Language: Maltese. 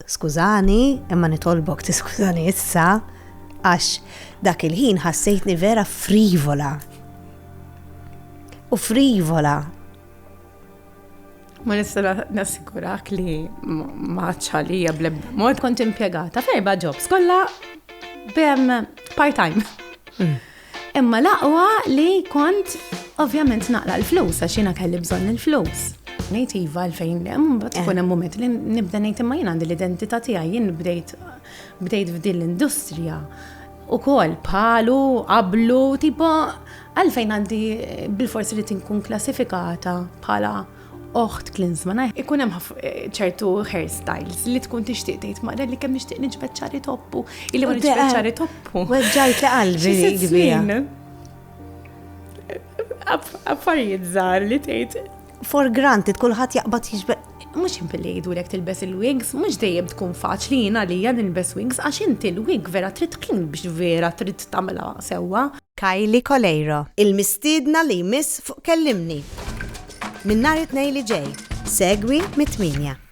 skużani, imma nitolbok tiskużani issa, għax dak il-ħin ħassejtni vera frivola. U frivola. Ma nista nassikurak li maċċalija blebda mod kont impjegata f'4 jobs kollha part-time. Imma laqwa li kont ovvjament naqla l-flus għax jiena kelli bżonn il-flus. Ngħid iva għalfejn tkun hemm mument li nibda ngħid imma jien għandi l-identità tiegħi, jien bdejt f'din l-industrija. Ukoll bħalu, qablu, tipo għalfejn għandi bil-forsi li tinkun klassifikata bħala oħt Klinsmann. Ikun hemm ċertu hairstyles li tkun tixtieq tgħid mara li kemm nixtieq niġbed ċari toppu, illi ma niġbed ċari toppu. Weġġajt li qalbi kbira. Affarijiet żgħar li tgħid. For granted, kulħadd jaqbad jiġbed. Mhux impilli jgħidulek tilbes il-wigs, mhux dejjem tkun faċli jiena għalija nilbes wigs għax inti l-wig vera trid klin biex vera trid tagħmilha sewwa. Kylie Colero, il-mistiedna li jmiss fuq Kellimni. Min nhar it-tnejn li ġej, segwi mit-8.